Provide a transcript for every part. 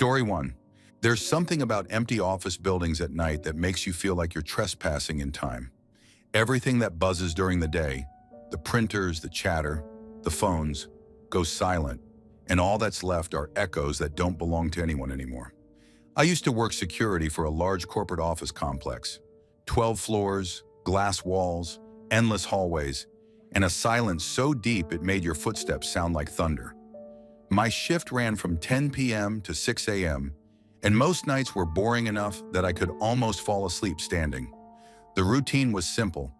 Story 1. There's something about empty office buildings at night that makes you feel like you're trespassing in time. Everything that buzzes during the day, the printers, the chatter, the phones, goes silent, and all that's left are echoes that don't belong to anyone anymore. I used to work security for a large corporate office complex. 12 floors, glass walls, endless hallways, and a silence so deep it made your footsteps sound like thunder. My shift ran from 10 p.m. to 6 a.m., and most nights were boring enough that I could almost fall asleep standing. The routine was simple.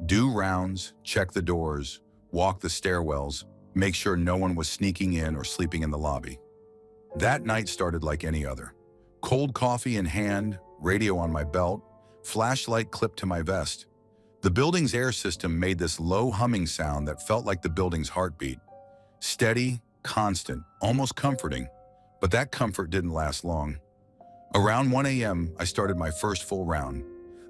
Do rounds, check the doors, walk the stairwells, make sure no one was sneaking in or sleeping in the lobby. That night started like any other. Cold coffee in hand, radio on my belt, flashlight clipped to my vest. The building's air system made this low humming sound that felt like the building's heartbeat. Steady, constant, almost comforting, but that comfort didn't last long. Around 1 a.m., I started my first full round.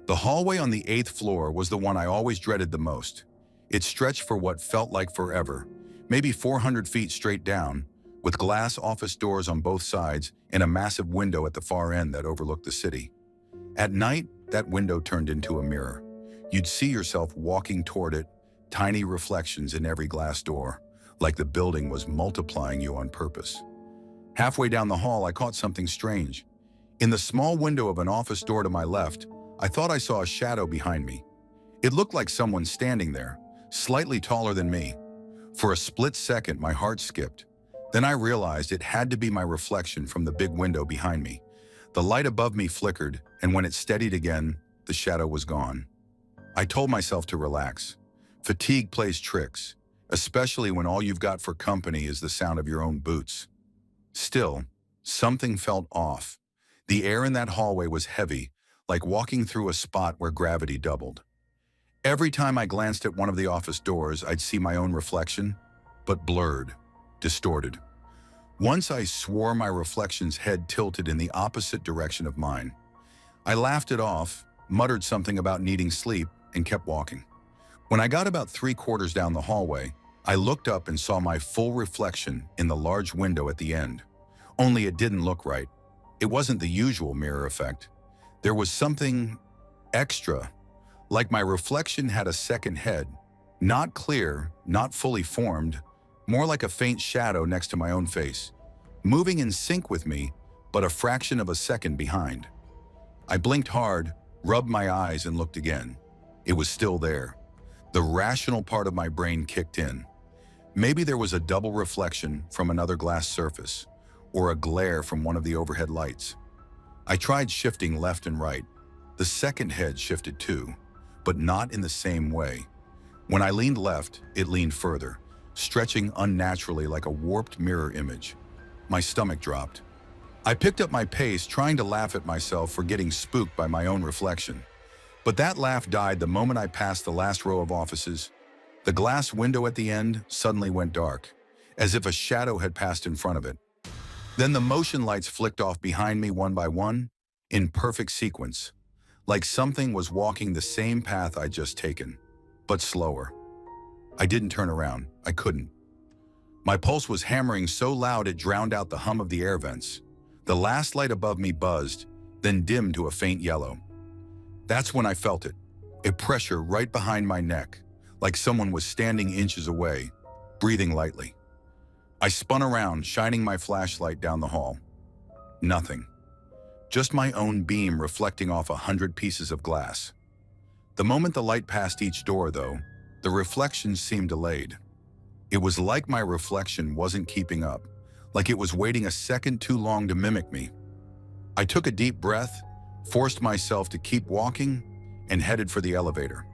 The hallway on the 8th floor was the one I always dreaded the most. It stretched for what felt like forever, maybe 400 feet straight down, with glass office doors on both sides and a massive window at the far end that overlooked the city. At night, that window turned into a mirror. You'd see yourself walking toward it, tiny reflections in every glass door, like the building was multiplying you on purpose. Halfway down the hall, I caught something strange. In the small window of an office door to my left, I thought I saw a shadow behind me. It looked like someone standing there, slightly taller than me. For a split second, my heart skipped. Then I realized it had to be my reflection from the big window behind me. The light above me flickered, and when it steadied again, the shadow was gone. I told myself to relax. Fatigue plays tricks, especially when all you've got for company is the sound of your own boots. Still, something felt off. The air in that hallway was heavy, like walking through a spot where gravity doubled. Every time I glanced at one of the office doors, I'd see my own reflection, but blurred, distorted. Once I swore my reflection's head tilted in the opposite direction of mine. I laughed it off, muttered something about needing sleep, and kept walking. When I got about 3/4 down the hallway, I looked up and saw my full reflection in the large window at the end. Only it didn't look right. It wasn't the usual mirror effect. There was something extra, like my reflection had a second head, not clear, not fully formed, more like a faint shadow next to my own face, moving in sync with me, but a fraction of a second behind. I blinked hard, rubbed my eyes, and looked again. It was still there. The rational part of my brain kicked in. Maybe there was a double reflection from another glass surface, or a glare from one of the overhead lights. I tried shifting left and right. The second head shifted too, but not in the same way. When I leaned left, it leaned further, stretching unnaturally like a warped mirror image. My stomach dropped. I picked up my pace, trying to laugh at myself for getting spooked by my own reflection. But that laugh died the moment I passed the last row of offices. The glass window at the end suddenly went dark, as if a shadow had passed in front of it. Then the motion lights flicked off behind me one by one, in perfect sequence, like something was walking the same path I'd just taken, but slower. I didn't turn around. I couldn't. My pulse was hammering so loud it drowned out the hum of the air vents. The last light above me buzzed, then dimmed to a faint yellow. That's when I felt it, a pressure right behind my neck, like someone was standing inches away, breathing lightly. I spun around, shining my flashlight down the hall. Nothing. Just my own beam reflecting off 100 pieces of glass. The moment the light passed each door, though, the reflections seemed delayed. It was like my reflection wasn't keeping up, like it was waiting a second too long to mimic me. I took a deep breath, forced myself to keep walking, and headed for the elevator.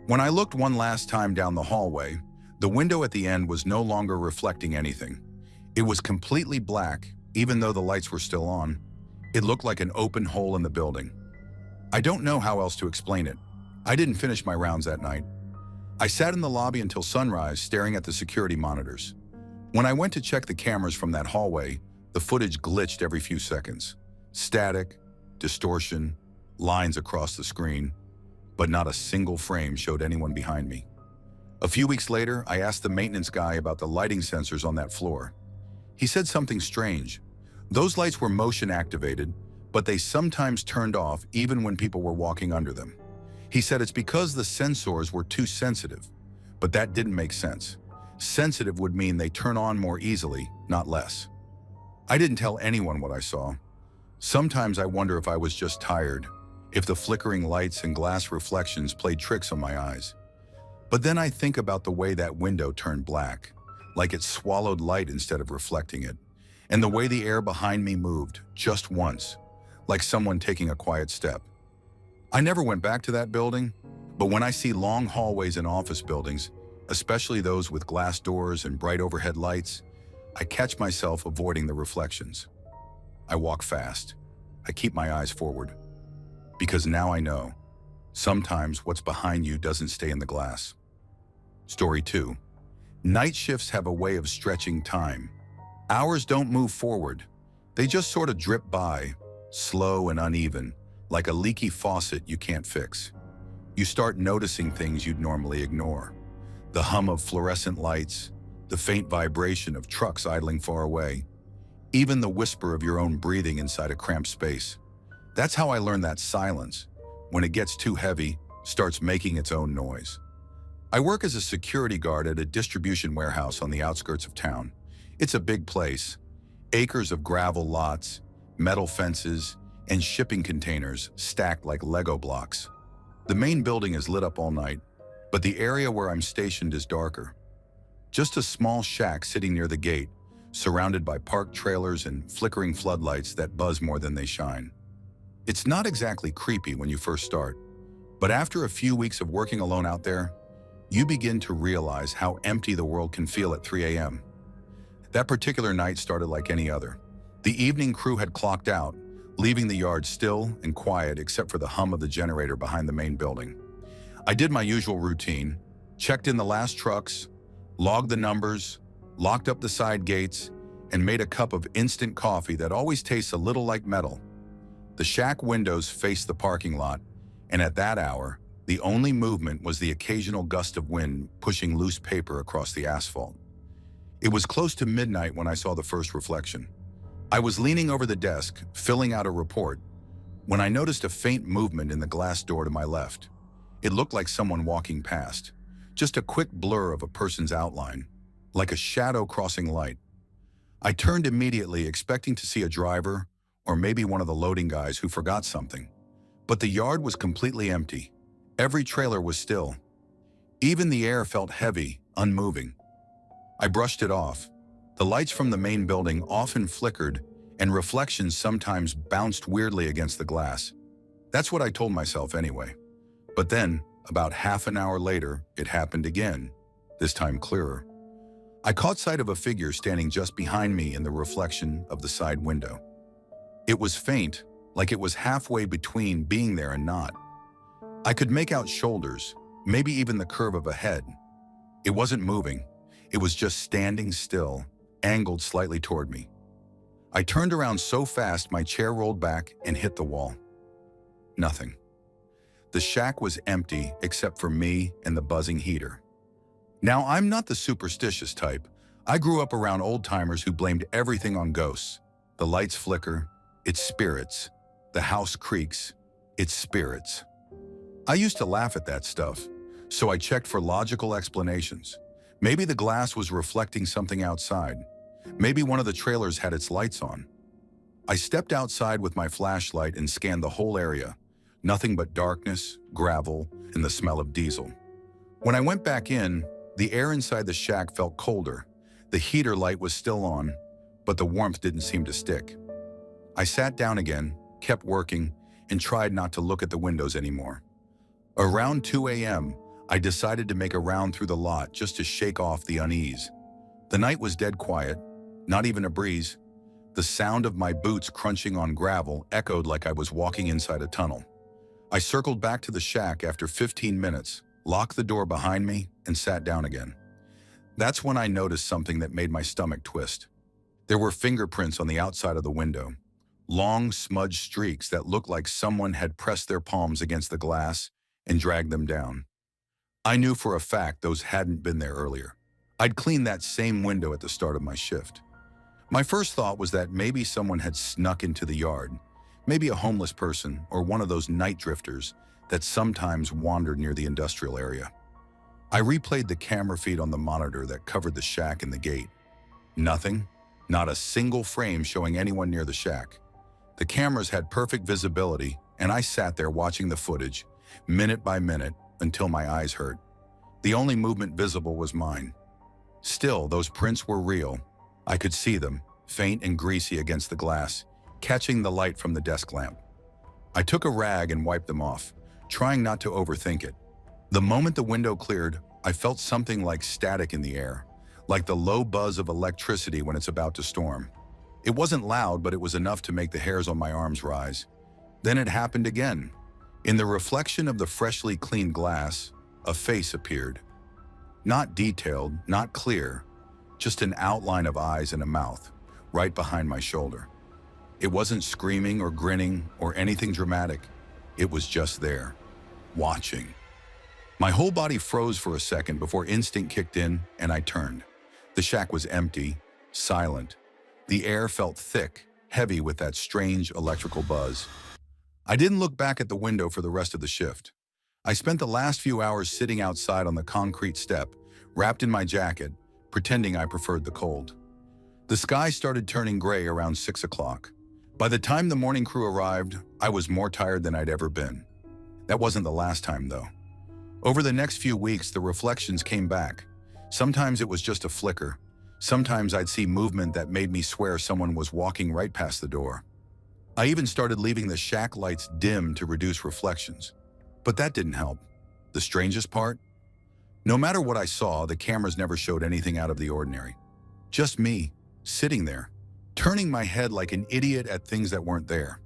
When I looked one last time down the hallway, the window at the end was no longer reflecting anything. It was completely black, even though the lights were still on. It looked like an open hole in the building. I don't know how else to explain it. I didn't finish my rounds that night. I sat in the lobby until sunrise, staring at the security monitors. When I went to check the cameras from that hallway, the footage glitched every few seconds. Static, distortion, lines across the screen, but not a single frame showed anyone behind me. A few weeks later, I asked the maintenance guy about the lighting sensors on that floor. He said something strange. Those lights were motion activated, but they sometimes turned off even when people were walking under them. He said it's because the sensors were too sensitive, but that didn't make sense. Sensitive would mean they turn on more easily, not less. I didn't tell anyone what I saw. Sometimes I wonder if I was just tired, if the flickering lights and glass reflections played tricks on my eyes. But then I think about the way that window turned black, like it swallowed light instead of reflecting it, and the way the air behind me moved, just once, like someone taking a quiet step. I never went back to that building, but when I see long hallways in office buildings, especially those with glass doors and bright overhead lights, I catch myself avoiding the reflections. I walk fast. I keep my eyes forward. Because now I know, sometimes what's behind you doesn't stay in the glass. Story 2. Night shifts have a way of stretching time. Hours don't move forward. They just sort of drip by, slow and uneven, like a leaky faucet you can't fix. You start noticing things you'd normally ignore. The hum of fluorescent lights, the faint vibration of trucks idling far away, even the whisper of your own breathing inside a cramped space. That's how I learned that silence, when it gets too heavy, starts making its own noise. I work as a security guard at a distribution warehouse on the outskirts of town. It's a big place. Acres of gravel lots, metal fences, and shipping containers stacked like Lego blocks. The main building is lit up all night, but the area where I'm stationed is darker. Just a small shack sitting near the gate, surrounded by parked trailers and flickering floodlights that buzz more than they shine. It's not exactly creepy when you first start, but after a few weeks of working alone out there, you begin to realize how empty the world can feel at 3 a.m. That particular night started like any other. The evening crew had clocked out, leaving the yard still and quiet except for the hum of the generator behind the main building. I did my usual routine, checked in the last trucks, logged the numbers, locked up the side gates, and made a cup of instant coffee that always tastes a little like metal. The shack windows faced the parking lot, and at that hour, the only movement was the occasional gust of wind pushing loose paper across the asphalt. It was close to midnight when I saw the first reflection. I was leaning over the desk, filling out a report, when I noticed a faint movement in the glass door to my left. It looked like someone walking past, just a quick blur of a person's outline, like a shadow crossing light. I turned immediately, expecting to see a driver or maybe one of the loading guys who forgot something. But the yard was completely empty. Every trailer was still. Even the air felt heavy, unmoving. I brushed it off. The lights from the main building often flickered, and reflections sometimes bounced weirdly against the glass. That's what I told myself anyway. But then, about half an hour later, it happened again, this time clearer. I caught sight of a figure standing just behind me in the reflection of the side window. It was faint, like it was halfway between being there and not. I could make out shoulders, maybe even the curve of a head. It wasn't moving. It was just standing still, angled slightly toward me. I turned around so fast my chair rolled back and hit the wall. Nothing. The shack was empty except for me and the buzzing heater. Now, I'm not the superstitious type. I grew up around old-timers who blamed everything on ghosts. The lights flicker, it's spirits. The house creaks, it's spirits. I used to laugh at that stuff, so I checked for logical explanations. Maybe the glass was reflecting something outside. Maybe one of the trailers had its lights on. I stepped outside with my flashlight and scanned the whole area. Nothing but darkness, gravel, and the smell of diesel. When I went back in, the air inside the shack felt colder. The heater light was still on, but the warmth didn't seem to stick. I sat down again, kept working, and tried not to look at the windows anymore. Around 2 a.m., I decided to make a round through the lot just to shake off the unease. The night was dead quiet, not even a breeze. The sound of my boots crunching on gravel echoed like I was walking inside a tunnel. I circled back to the shack after 15 minutes, locked the door behind me, and sat down again. That's when I noticed something that made my stomach twist. There were fingerprints on the outside of the window, long smudged streaks that looked like someone had pressed their palms against the glass and dragged them down. I knew for a fact those hadn't been there earlier. I'd cleaned that same window at the start of my shift. My first thought was that maybe someone had snuck into the yard, maybe a homeless person or one of those night drifters that sometimes wandered near the industrial area. I replayed the camera feed on the monitor that covered the shack and the gate. Nothing, not a single frame showing anyone near the shack. The cameras had perfect visibility, and I sat there watching the footage, minute by minute, until my eyes hurt. The only movement visible was mine. Still, those prints were real. I could see them, faint and greasy against the glass, catching the light from the desk lamp. I took a rag and wiped them off, trying not to overthink it. The moment the window cleared, I felt something like static in the air, like the low buzz of electricity when it's about to storm. It wasn't loud, but it was enough to make the hairs on my arms rise. Then it happened again. In the reflection of the freshly cleaned glass, a face appeared. Not detailed, not clear, just an outline of eyes and a mouth, right behind my shoulder. It wasn't screaming or grinning or anything dramatic. It was just there, watching. My whole body froze for a second before instinct kicked in and I turned. The shack was empty, silent. The air felt thick, heavy with that strange electrical buzz. I didn't look back at the window for the rest of the shift. I spent the last few hours sitting outside on the concrete step, wrapped in my jacket, pretending I preferred the cold. The sky started turning gray around 6 o'clock. By the time the morning crew arrived, I was more tired than I'd ever been. That wasn't the last time, though. Over the next few weeks, the reflections came back. Sometimes it was just a flicker. Sometimes I'd see movement that made me swear someone was walking right past the door. I even started leaving the shack lights dim to reduce reflections. But that didn't help. The strangest part? No matter what I saw, the cameras never showed anything out of the ordinary. Just me, sitting there, turning my head like an idiot at things that weren't there.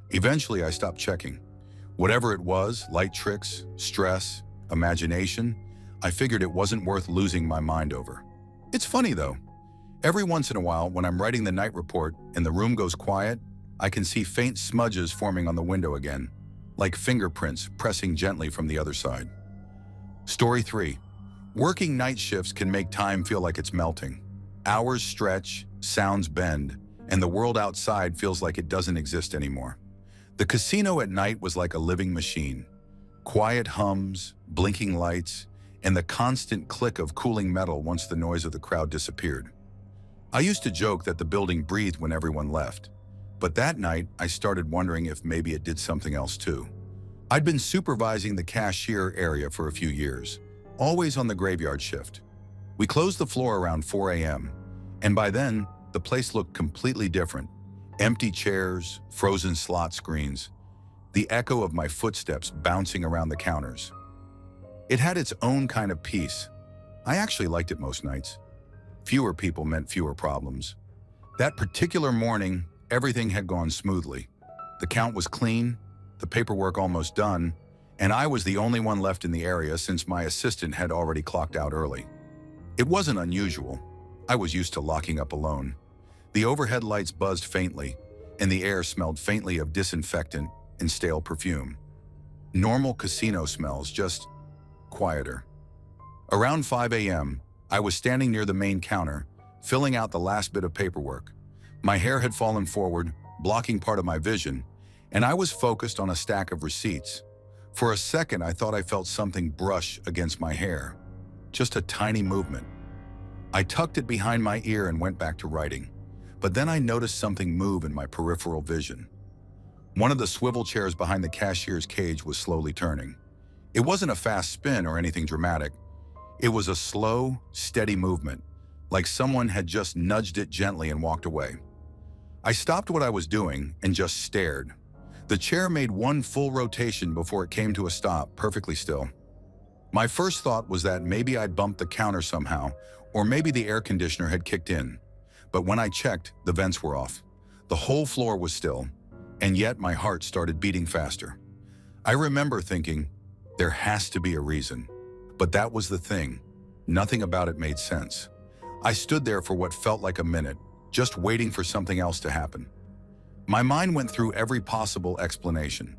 Eventually, I stopped checking. Whatever it was, light tricks, stress, imagination, I figured it wasn't worth losing my mind over. It's funny though. Every once in a while, when I'm writing the night report and the room goes quiet, I can see faint smudges forming on the window again, like fingerprints pressing gently from the other side. Story 3. Working night shifts can make time feel like it's melting. Hours stretch, sounds bend, and the world outside feels like it doesn't exist anymore. The casino at night was like a living machine. Quiet hums, blinking lights, and the constant click of cooling metal once the noise of the crowd disappeared. I used to joke that the building breathed when everyone left, but that night I started wondering if maybe it did something else too. I'd been supervising the cashier area for a few years, always on the graveyard shift. We closed the floor around 4 a.m., and by then, the place looked completely different. Empty chairs, frozen slot screens, the echo of my footsteps bouncing around the counters. It had its own kind of peace. I actually liked it most nights. Fewer people meant fewer problems. That particular morning, everything had gone smoothly. The count was clean, the paperwork almost done, and I was the only one left in the area since my assistant had already clocked out early. It wasn't unusual. I was used to locking up alone. The overhead lights buzzed faintly, and the air smelled faintly of disinfectant and stale perfume. Normal casino smells, just quieter. Around 5 a.m., I was standing near the main counter, filling out the last bit of paperwork. My hair had fallen forward, blocking part of my vision, and I was focused on a stack of receipts. For a second, I thought I felt something brush against my hair. Just a tiny movement. I tucked it behind my ear and went back to writing. But then I noticed something move in my peripheral vision. One of the swivel chairs behind the cashier's cage was slowly turning. It wasn't a fast spin or anything dramatic. It was a slow, steady movement, like someone had just nudged it gently and walked away. I stopped what I was doing and just stared. The chair made one full rotation before it came to a stop, perfectly still. My first thought was that maybe I'd bumped the counter somehow, or maybe the air conditioner had kicked in. But when I checked, the vents were off. The whole floor was still, and yet my heart started beating faster. I remember thinking, there has to be a reason. But that was the thing. Nothing about it made sense. I stood there for what felt like a minute, just waiting for something else to happen. My mind went through every possible explanation.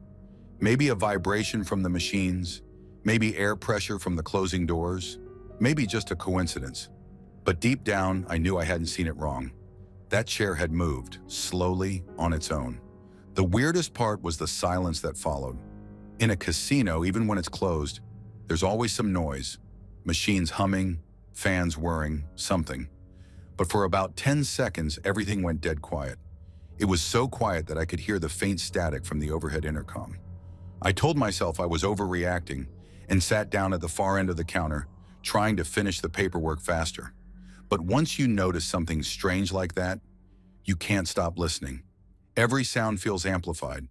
Maybe a vibration from the machines, maybe air pressure from the closing doors, maybe just a coincidence. But deep down, I knew I hadn't seen it wrong. That chair had moved, slowly, on its own. The weirdest part was the silence that followed. In a casino, even when it's closed, there's always some noise. Machines humming, fans whirring, something. But for about 10 seconds, everything went dead quiet. It was so quiet that I could hear the faint static from the overhead intercom. I told myself I was overreacting and sat down at the far end of the counter, trying to finish the paperwork faster. But once you notice something strange like that, you can't stop listening. Every sound feels amplified.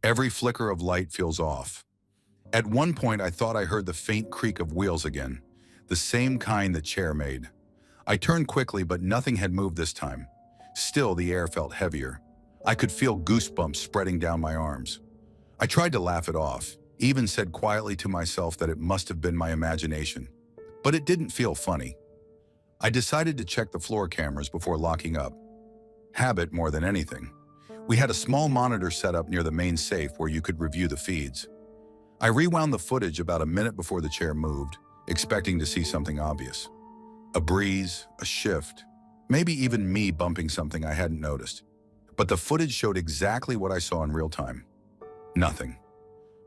Every flicker of light feels off. At one point, I thought I heard the faint creak of wheels again, the same kind the chair made. I turned quickly, but nothing had moved this time. Still, the air felt heavier. I could feel goosebumps spreading down my arms. I tried to laugh it off, even said quietly to myself that it must have been my imagination. But it didn't feel funny. I decided to check the floor cameras before locking up. Habit more than anything. We had a small monitor set up near the main safe where you could review the feeds. I rewound the footage about a minute before the chair moved, expecting to see something obvious. A breeze, a shift, maybe even me bumping something I hadn't noticed. But the footage showed exactly what I saw in real time. Nothing.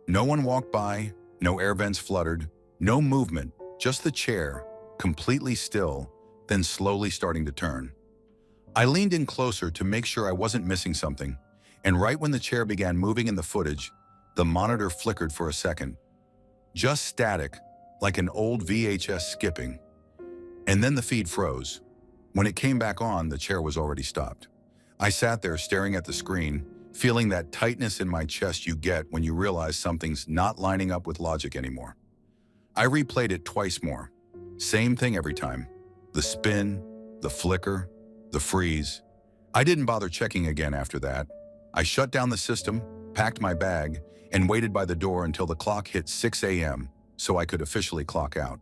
No one walked by, no air vents fluttered, no movement, just the chair, completely still, then slowly starting to turn. I leaned in closer to make sure I wasn't missing something, and right when the chair began moving in the footage, the monitor flickered for a second. Just static, like an old VHS skipping. And then the feed froze. When it came back on, the chair was already stopped. I sat there staring at the screen, feeling that tightness in my chest you get when you realize something's not lining up with logic anymore. I replayed it twice more. Same thing every time. The spin, the flicker, the freeze. I didn't bother checking again after that. I shut down the system, packed my bag, and waited by the door until the clock hit 6 a.m. so I could officially clock out.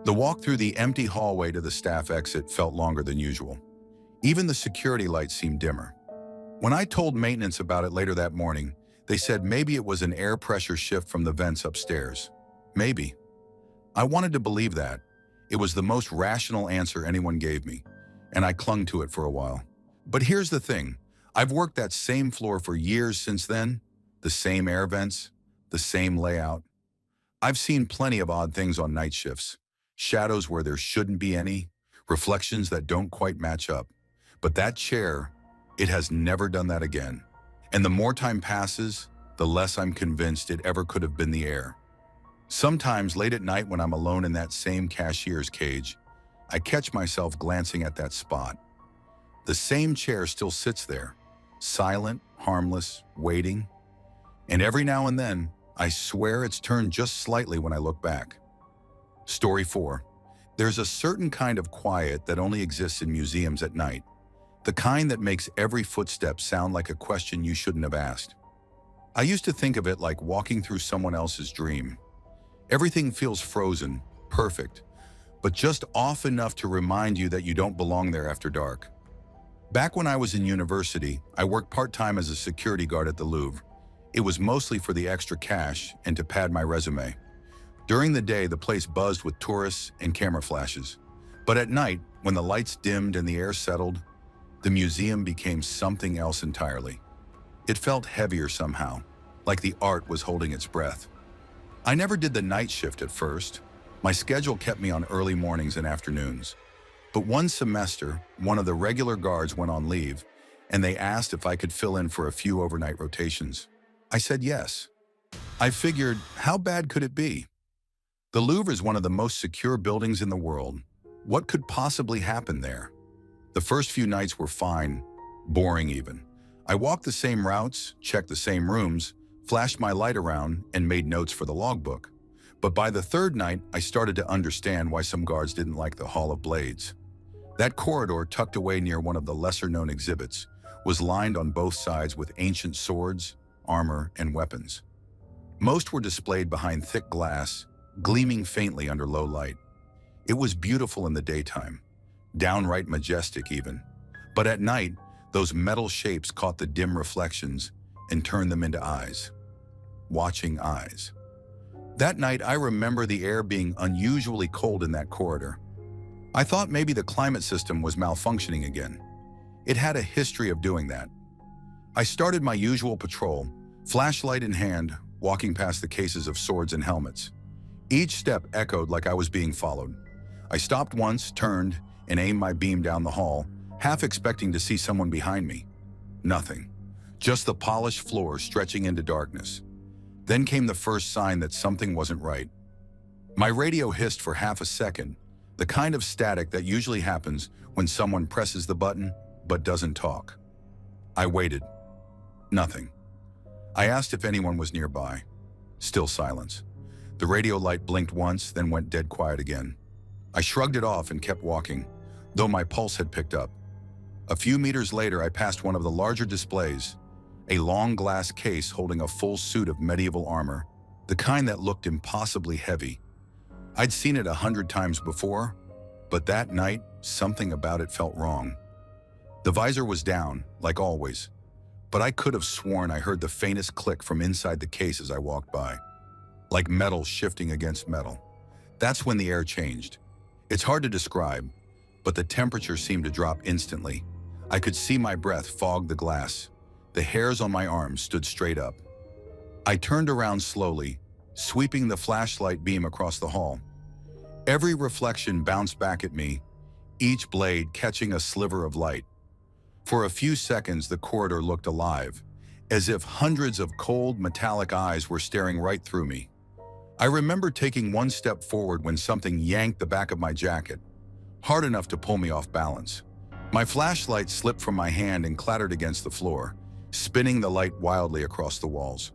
The walk through the empty hallway to the staff exit felt longer than usual. Even the security lights seemed dimmer. When I told maintenance about it later that morning, they said maybe it was an air pressure shift from the vents upstairs. Maybe. I wanted to believe that. It was the most rational answer anyone gave me, and I clung to it for a while. But here's the thing. I've worked that same floor for years since then, the same air vents, the same layout. I've seen plenty of odd things on night shifts. Shadows where there shouldn't be any, reflections that don't quite match up. But that chair, it has never done that again. And the more time passes, the less I'm convinced it ever could have been the air. Sometimes late at night when I'm alone in that same cashier's cage, I catch myself glancing at that spot. The same chair still sits there, silent, harmless, waiting. And every now and then, I swear it's turned just slightly when I look back. Story 4. There's a certain kind of quiet that only exists in museums at night. The kind that makes every footstep sound like a question you shouldn't have asked. I used to think of it like walking through someone else's dream. Everything feels frozen, perfect, but just off enough to remind you that you don't belong there after dark. Back when I was in university, I worked part-time as a security guard at the Louvre. It was mostly for the extra cash and to pad my resume. During the day, the place buzzed with tourists and camera flashes. But at night, when the lights dimmed and the air settled, the museum became something else entirely. It felt heavier somehow, like the art was holding its breath. I never did the night shift at first. My schedule kept me on early mornings and afternoons. But one semester, one of the regular guards went on leave, and they asked if I could fill in for a few overnight rotations. I said yes. I figured, how bad could it be? The Louvre is one of the most secure buildings in the world. What could possibly happen there? The first few nights were fine, boring even. I walked the same routes, checked the same rooms, flashed my light around, and made notes for the logbook. But by the third night, I started to understand why some guards didn't like the Hall of Blades. That corridor, tucked away near one of the lesser-known exhibits, was lined on both sides with ancient swords, armor, and weapons. Most were displayed behind thick glass, gleaming faintly under low light. It was beautiful in the daytime, downright majestic even. But at night, those metal shapes caught the dim reflections and turned them into eyes. Watching eyes. That night, I remember the air being unusually cold in that corridor. I thought maybe the climate system was malfunctioning again. It had a history of doing that. I started my usual patrol, flashlight in hand, walking past the cases of swords and helmets. Each step echoed like I was being followed. I stopped once, turned, and aimed my beam down the hall, half expecting to see someone behind me. Nothing. Just the polished floor stretching into darkness. Then came the first sign that something wasn't right. My radio hissed for half a second, the kind of static that usually happens when someone presses the button but doesn't talk. I waited. Nothing. I asked if anyone was nearby. Still silence. The radio light blinked once, then went dead quiet again. I shrugged it off and kept walking, though my pulse had picked up. A few meters later, I passed one of the larger displays, a long glass case holding a full suit of medieval armor, the kind that looked impossibly heavy. I'd seen it 100 times before, but that night, something about it felt wrong. The visor was down, like always, but I could have sworn I heard the faintest click from inside the case as I walked by, like metal shifting against metal. That's when the air changed. It's hard to describe, but the temperature seemed to drop instantly. I could see my breath fog the glass. The hairs on my arms stood straight up. I turned around slowly, sweeping the flashlight beam across the hall. Every reflection bounced back at me, each blade catching a sliver of light. For a few seconds, the corridor looked alive, as if hundreds of cold, metallic eyes were staring right through me. I remember taking one step forward when something yanked the back of my jacket, hard enough to pull me off balance. My flashlight slipped from my hand and clattered against the floor, spinning the light wildly across the walls.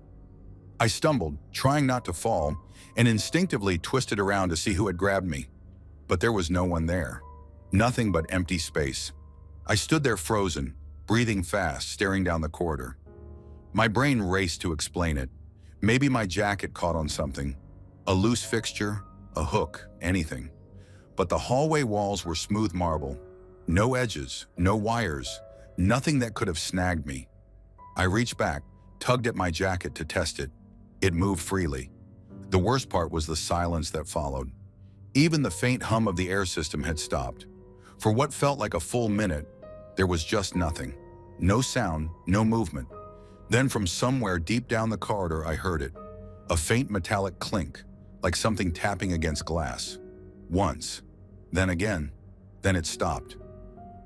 I stumbled, trying not to fall, and instinctively twisted around to see who had grabbed me. But there was no one there. Nothing but empty space. I stood there frozen, breathing fast, staring down the corridor. My brain raced to explain it. Maybe my jacket caught on something. A loose fixture, a hook, anything. But the hallway walls were smooth marble. No edges, no wires, nothing that could have snagged me. I reached back, tugged at my jacket to test it. It moved freely. The worst part was the silence that followed. Even the faint hum of the air system had stopped. For what felt like a full minute, there was just nothing. No sound, no movement. Then from somewhere deep down the corridor, I heard it. A faint metallic clink, like something tapping against glass. Once, then again, then it stopped.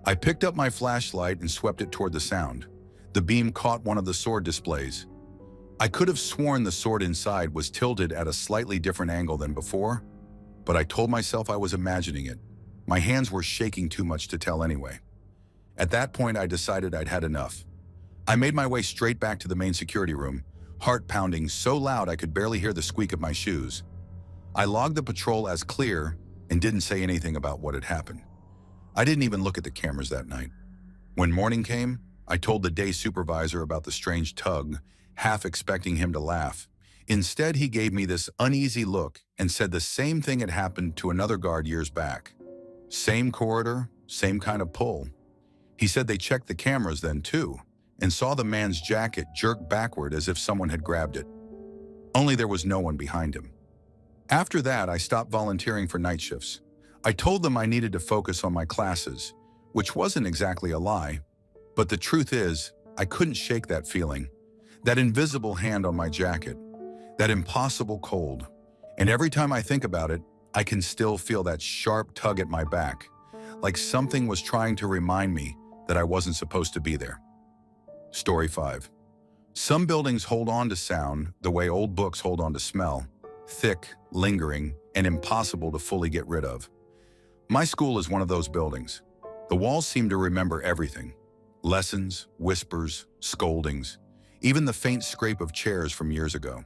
I picked up my flashlight and swept it toward the sound. The beam caught one of the sword displays. I could have sworn the sword inside was tilted at a slightly different angle than before, but I told myself I was imagining it. My hands were shaking too much to tell anyway. At that point, I decided I'd had enough. I made my way straight back to the main security room, heart pounding so loud I could barely hear the squeak of my shoes. I logged the patrol as clear and didn't say anything about what had happened. I didn't even look at the cameras that night. When morning came, I told the day supervisor about the strange tug, half expecting him to laugh. Instead, he gave me this uneasy look and said the same thing had happened to another guard years back. Same corridor, same kind of pull. He said they checked the cameras then too, and saw the man's jacket jerk backward as if someone had grabbed it. Only there was no one behind him. After that, I stopped volunteering for night shifts. I told them I needed to focus on my classes, which wasn't exactly a lie, but the truth is, I couldn't shake that feeling, that invisible hand on my jacket, that impossible cold. And every time I think about it, I can still feel that sharp tug at my back, like something was trying to remind me that I wasn't supposed to be there. Story 5. Some buildings hold on to sound the way old books hold on to smell, thick, lingering, and impossible to fully get rid of. My school is one of those buildings. The walls seem to remember everything. Lessons, whispers, scoldings, even the faint scrape of chairs from years ago.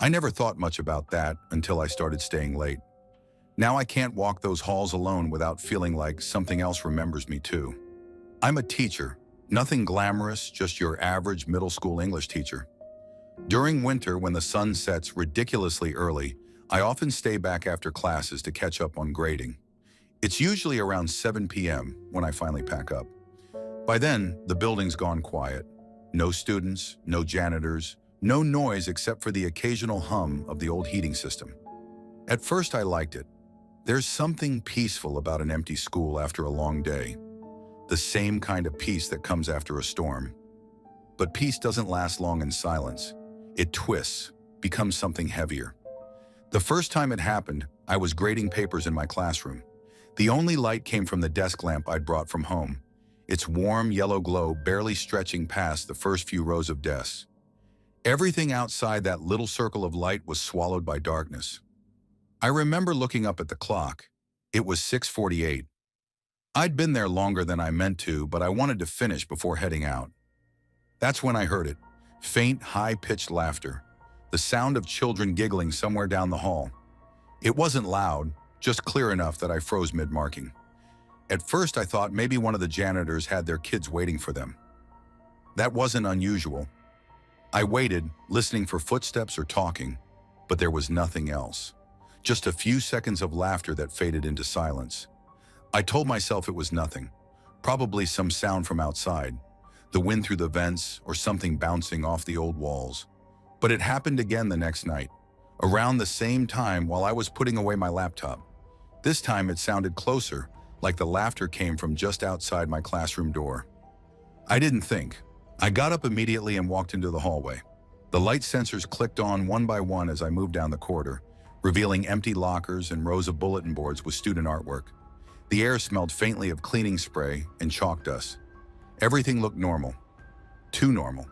I never thought much about that until I started staying late. Now I can't walk those halls alone without feeling like something else remembers me too. I'm a teacher, nothing glamorous, just your average middle school English teacher. During winter, when the sun sets ridiculously early, I often stay back after classes to catch up on grading. It's usually around 7 p.m. when I finally pack up. By then, the building's gone quiet. No students, no janitors, no noise except for the occasional hum of the old heating system. At first, I liked it. There's something peaceful about an empty school after a long day. the same kind of peace that comes after a storm. But peace doesn't last long in silence. It twists, becomes something heavier. The first time it happened, I was grading papers in my classroom. The only light came from the desk lamp I'd brought from home, its warm yellow glow barely stretching past the first few rows of desks. Everything outside that little circle of light was swallowed by darkness. I remember looking up at the clock. It was 6:48. I'd been there longer than I meant to, but I wanted to finish before heading out. That's when I heard it. Faint, high-pitched laughter. The sound of children giggling somewhere down the hall. It wasn't loud, just clear enough that I froze mid-marking. At first I thought maybe one of the janitors had their kids waiting for them. That wasn't unusual. I waited, listening for footsteps or talking, but there was nothing else. Just a few seconds of laughter that faded into silence. I told myself it was nothing, probably some sound from outside, the wind through the vents or something bouncing off the old walls. But it happened again the next night, around the same time while I was putting away my laptop. This time it sounded closer, like the laughter came from just outside my classroom door. I didn't think. I got up immediately and walked into the hallway. The light sensors clicked on one by one as I moved down the corridor, revealing empty lockers and rows of bulletin boards with student artwork. The air smelled faintly of cleaning spray and chalk dust. Everything looked normal. Too normal.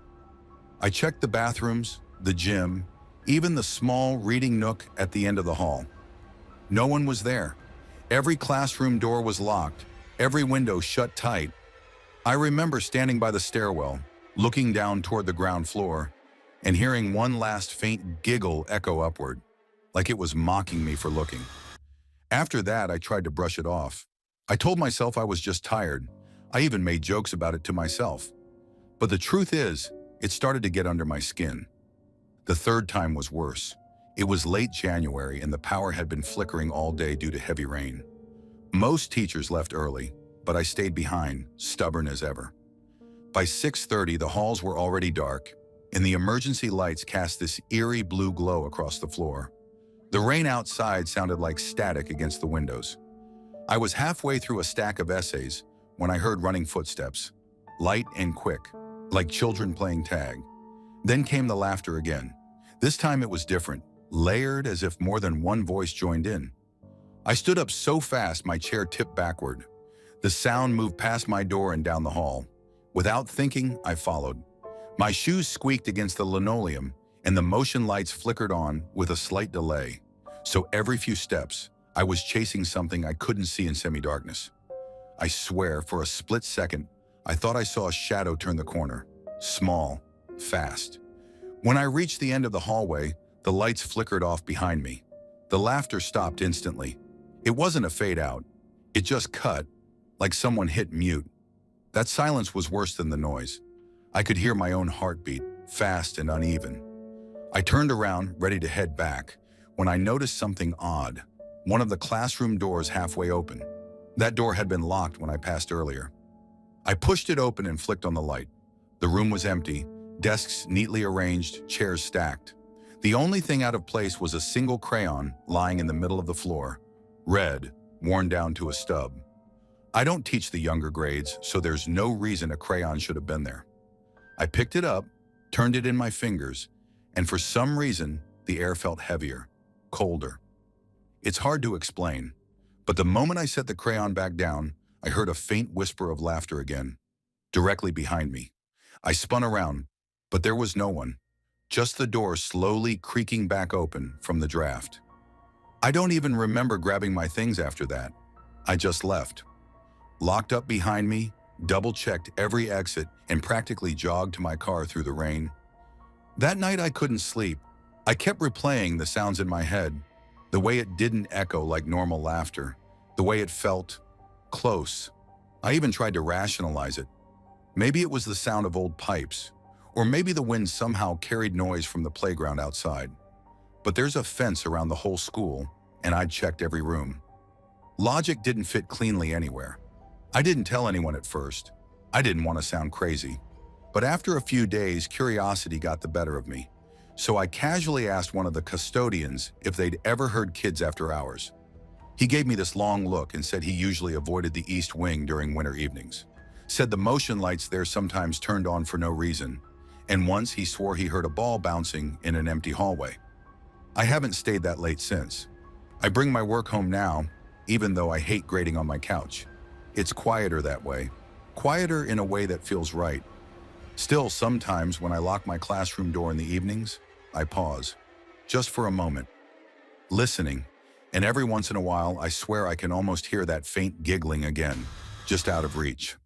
I checked the bathrooms, the gym, even the small reading nook at the end of the hall. No one was there. Every classroom door was locked, every window shut tight. I remember standing by the stairwell, looking down toward the ground floor, and hearing one last faint giggle echo upward, like it was mocking me for looking. After that, I tried to brush it off. I told myself I was just tired. I even made jokes about it to myself. But the truth is, it started to get under my skin. The third time was worse. It was late January and the power had been flickering all day due to heavy rain. Most teachers left early, but I stayed behind, stubborn as ever. By 6:30, the halls were already dark, and the emergency lights cast this eerie blue glow across the floor. The rain outside sounded like static against the windows. I was halfway through a stack of essays when I heard running footsteps, light and quick, like children playing tag. Then came the laughter again. This time it was different, layered as if more than one voice joined in. I stood up so fast my chair tipped backward. The sound moved past my door and down the hall. Without thinking, I followed. My shoes squeaked against the linoleum, and the motion lights flickered on with a slight delay. So every few steps, I was chasing something I couldn't see in semi-darkness. I swear, for a split second, I thought I saw a shadow turn the corner. Small, fast. When I reached the end of the hallway, the lights flickered off behind me. The laughter stopped instantly. It wasn't a fade out. It just cut, like someone hit mute. That silence was worse than the noise. I could hear my own heartbeat, fast and uneven. I turned around, ready to head back, when I noticed something odd. One of the classroom doors halfway open. That door had been locked when I passed earlier. I pushed it open and flicked on the light. The room was empty, desks neatly arranged, chairs stacked. The only thing out of place was a single crayon lying in the middle of the floor, red, worn down to a stub. I don't teach the younger grades, so there's no reason a crayon should have been there. I picked it up, turned it in my fingers, and for some reason, the air felt heavier, colder. It's hard to explain, but the moment I set the crayon back down, I heard a faint whisper of laughter again, directly behind me. I spun around, but there was no one, just the door slowly creaking back open from the draft. I don't even remember grabbing my things after that. I just left. Locked up behind me, double-checked every exit, and practically jogged to my car through the rain. That night I couldn't sleep. I kept replaying the sounds in my head, the way it didn't echo like normal laughter, the way it felt close. I even tried to rationalize it. Maybe it was the sound of old pipes, or maybe the wind somehow carried noise from the playground outside. But there's a fence around the whole school, and I'd checked every room. Logic didn't fit cleanly anywhere. I didn't tell anyone at first. I didn't want to sound crazy. But after a few days, curiosity got the better of me. So I casually asked one of the custodians if they'd ever heard kids after hours. He gave me this long look and said he usually avoided the East Wing during winter evenings. Said the motion lights there sometimes turned on for no reason, and once he swore he heard a ball bouncing in an empty hallway. I haven't stayed that late since. I bring my work home now, even though I hate grading on my couch. It's quieter that way. Quieter in a way that feels right. Still, sometimes when I lock my classroom door in the evenings, I pause, just for a moment, listening, and every once in a while I swear I can almost hear that faint giggling again, just out of reach.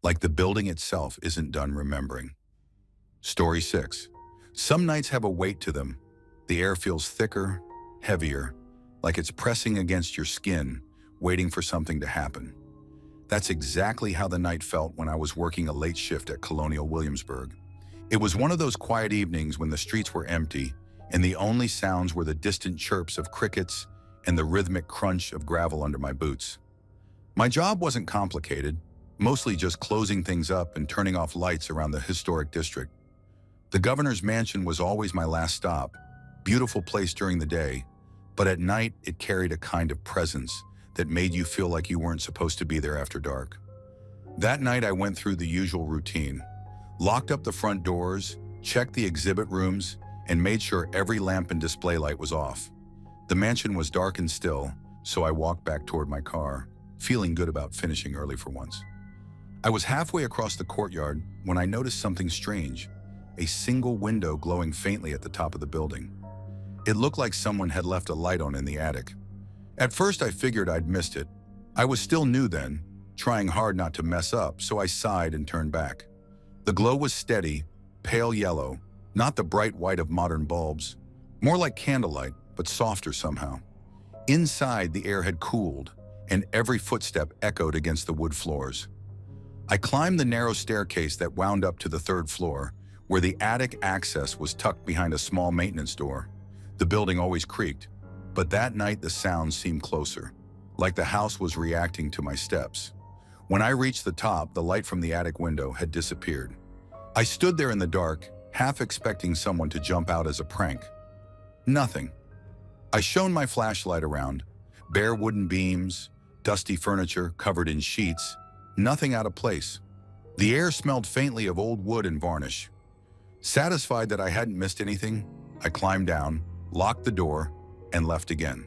Like the building itself isn't done remembering. Story 6. Some nights have a weight to them. The air feels thicker, heavier, like it's pressing against your skin, waiting for something to happen. That's exactly how the night felt when I was working a late shift at Colonial Williamsburg. It was one of those quiet evenings when the streets were empty and the only sounds were the distant chirps of crickets and the rhythmic crunch of gravel under my boots. My job wasn't complicated, mostly just closing things up and turning off lights around the historic district. The governor's mansion was always my last stop, beautiful place during the day, but at night it carried a kind of presence that made you feel like you weren't supposed to be there after dark. That night I went through the usual routine, locked up the front doors, checked the exhibit rooms, and made sure every lamp and display light was off. The mansion was dark and still, so I walked back toward my car, feeling good about finishing early for once. I was halfway across the courtyard when I noticed something strange, a single window glowing faintly at the top of the building. It looked like someone had left a light on in the attic. At first I figured I'd missed it. I was still new then, trying hard not to mess up, so I sighed and turned back. The glow was steady, pale yellow, not the bright white of modern bulbs, more like candlelight, but softer somehow. Inside, the air had cooled, and every footstep echoed against the wood floors. I climbed the narrow staircase that wound up to the third floor, where the attic access was tucked behind a small maintenance door. The building always creaked, but that night the sounds seemed closer, like the house was reacting to my steps. When I reached the top, the light from the attic window had disappeared. I stood there in the dark, half expecting someone to jump out as a prank. Nothing. I shone my flashlight around, bare wooden beams, dusty furniture covered in sheets, nothing out of place. The air smelled faintly of old wood and varnish. Satisfied that I hadn't missed anything, I climbed down, locked the door, and left again.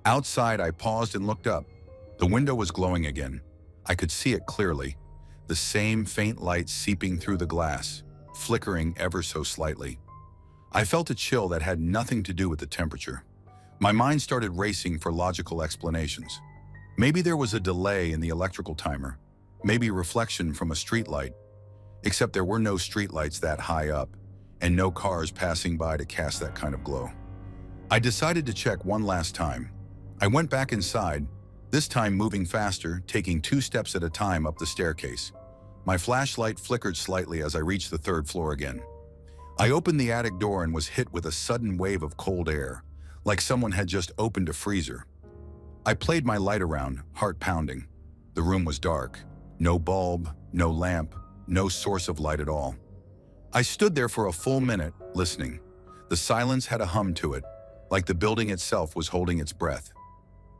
Outside, I paused and looked up. The window was glowing again. I could see it clearly, the same faint light seeping through the glass, flickering ever so slightly. I felt a chill that had nothing to do with the temperature. My mind started racing for logical explanations. Maybe there was a delay in the electrical timer, maybe reflection from a streetlight, except there were no streetlights that high up, and no cars passing by to cast that kind of glow. I decided to check one last time. I went back inside, this time moving faster, taking 2 steps at a time up the staircase. My flashlight flickered slightly as I reached the third floor again. I opened the attic door and was hit with a sudden wave of cold air, like someone had just opened a freezer. I played my light around, heart pounding. The room was dark. No bulb, no lamp, no source of light at all. I stood there for a full minute, listening. The silence had a hum to it, like the building itself was holding its breath.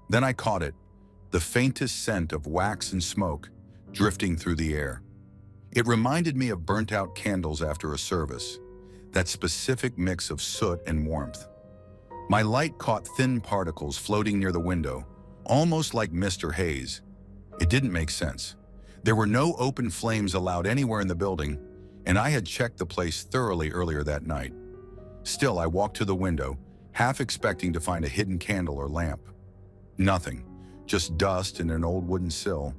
Then I caught it, the faintest scent of wax and smoke drifting through the air. It reminded me of burnt-out candles after a service, that specific mix of soot and warmth. My light caught thin particles floating near the window, almost like mist or haze. It didn't make sense. There were no open flames allowed anywhere in the building, and I had checked the place thoroughly earlier that night. Still, I walked to the window, half expecting to find a hidden candle or lamp. Nothing, just dust and an old wooden sill.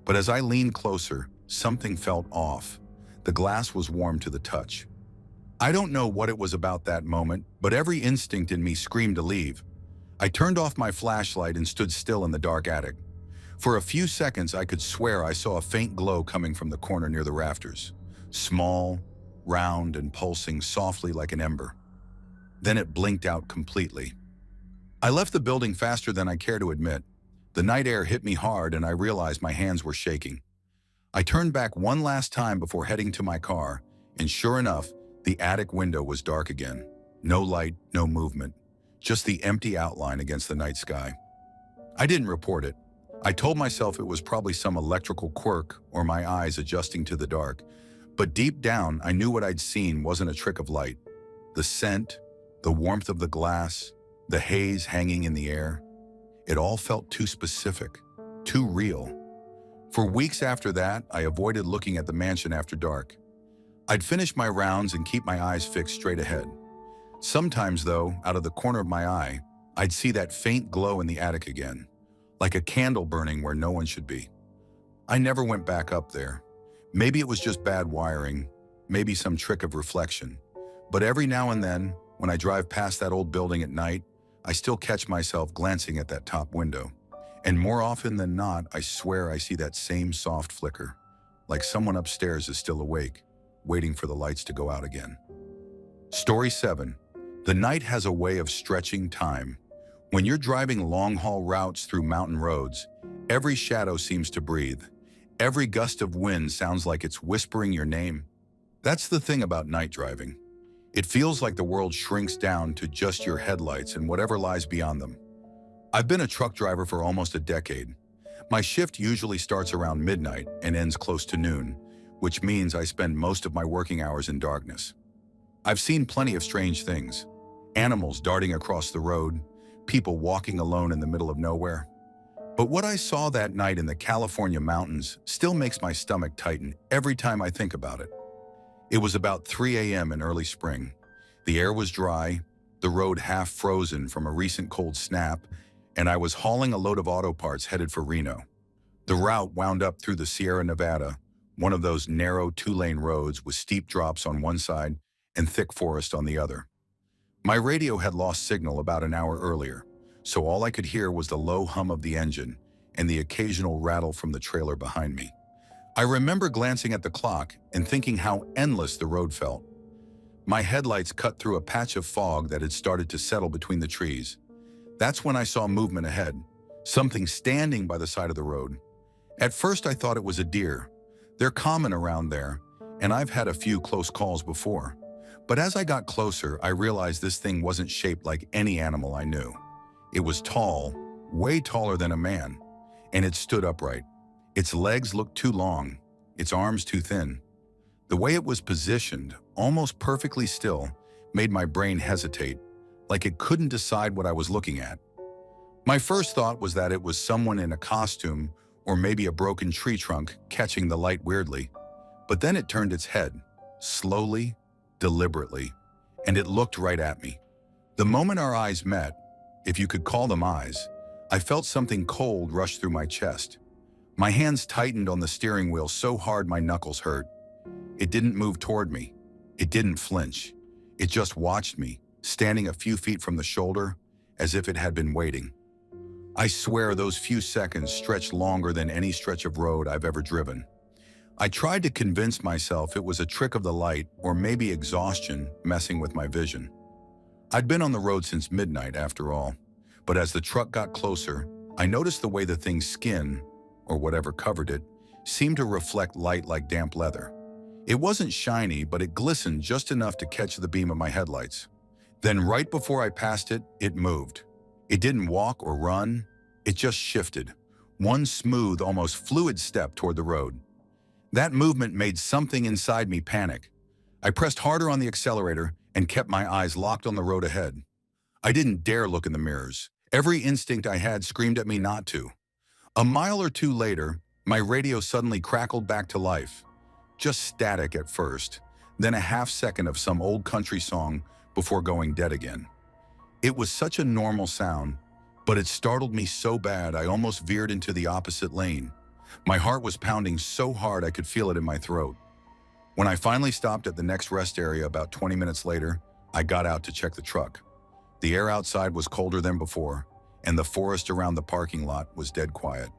But as I leaned closer, something felt off. The glass was warm to the touch. I don't know what it was about that moment, but every instinct in me screamed to leave. I turned off my flashlight and stood still in the dark attic. For a few seconds, I could swear I saw a faint glow coming from the corner near the rafters. Small, round, and pulsing softly like an ember. Then it blinked out completely. I left the building faster than I care to admit. The night air hit me hard and I realized my hands were shaking. I turned back one last time before heading to my car, and sure enough, the attic window was dark again. No light, no movement, just the empty outline against the night sky. I didn't report it. I told myself it was probably some electrical quirk or my eyes adjusting to the dark, but deep down I knew what I'd seen wasn't a trick of light. The scent, the warmth of the glass, the haze hanging in the air, it all felt too specific, too real. For weeks after that, I avoided looking at the mansion after dark. I'd finish my rounds and keep my eyes fixed straight ahead. Sometimes, though, out of the corner of my eye, I'd see that faint glow in the attic again, like a candle burning where no one should be. I never went back up there. Maybe it was just bad wiring, maybe some trick of reflection. But every now and then, when I drive past that old building at night, I still catch myself glancing at that top window. And more often than not, I swear I see that same soft flicker, like someone upstairs is still awake, waiting for the lights to go out again. Story 7. The night has a way of stretching time. When you're driving long-haul routes through mountain roads, every shadow seems to breathe. Every gust of wind sounds like it's whispering your name. That's the thing about night driving. It feels like the world shrinks down to just your headlights and whatever lies beyond them. I've been a truck driver for almost a decade. My shift usually starts around midnight and ends close to noon, which means I spend most of my working hours in darkness. I've seen plenty of strange things. Animals darting across the road, people walking alone in the middle of nowhere. But what I saw that night in the California mountains still makes my stomach tighten every time I think about it. It was about 3 a.m. in early spring. The air was dry, the road half frozen from a recent cold snap, and I was hauling a load of auto parts headed for Reno. The route wound up through the Sierra Nevada, one of those narrow two-lane roads with steep drops on one side and thick forest on the other. My radio had lost signal about an hour earlier, so all I could hear was the low hum of the engine and the occasional rattle from the trailer behind me. I remember glancing at the clock and thinking how endless the road felt. My headlights cut through a patch of fog that had started to settle between the trees. That's when I saw movement ahead, something standing by the side of the road. At first I thought it was a deer. They're common around there, and I've had a few close calls before. But as I got closer, I realized this thing wasn't shaped like any animal I knew. It was tall, way taller than a man, and it stood upright. Its legs looked too long, its arms too thin. The way it was positioned, almost perfectly still, made my brain hesitate, like it couldn't decide what I was looking at. My first thought was that it was someone in a costume or maybe a broken tree trunk catching the light weirdly. But then it turned its head, slowly, deliberately, and it looked right at me. The moment our eyes met, if you could call them eyes, I felt something cold rush through my chest. My hands tightened on the steering wheel so hard my knuckles hurt. It didn't move toward me. It didn't flinch. It just watched me, standing a few feet from the shoulder, as if it had been waiting. I swear those few seconds stretched longer than any stretch of road I've ever driven. I tried to convince myself it was a trick of the light or maybe exhaustion messing with my vision. I'd been on the road since midnight after all, but as the truck got closer, I noticed the way the thing's skin, or whatever covered it, seemed to reflect light like damp leather. It wasn't shiny, but it glistened just enough to catch the beam of my headlights. Then right before I passed it, it moved. It didn't walk or run, it just shifted, one smooth, almost fluid step toward the road. That movement made something inside me panic. I pressed harder on the accelerator and kept my eyes locked on the road ahead. I didn't dare look in the mirrors. Every instinct I had screamed at me not to. A mile or two later, my radio suddenly crackled back to life. Just static at first, then a half second of some old country song before going dead again. It was such a normal sound, but it startled me so bad I almost veered into the opposite lane. My heart was pounding so hard I could feel it in my throat. When I finally stopped at the next rest area about 20 minutes later, I got out to check the truck. The air outside was colder than before, and the forest around the parking lot was dead quiet.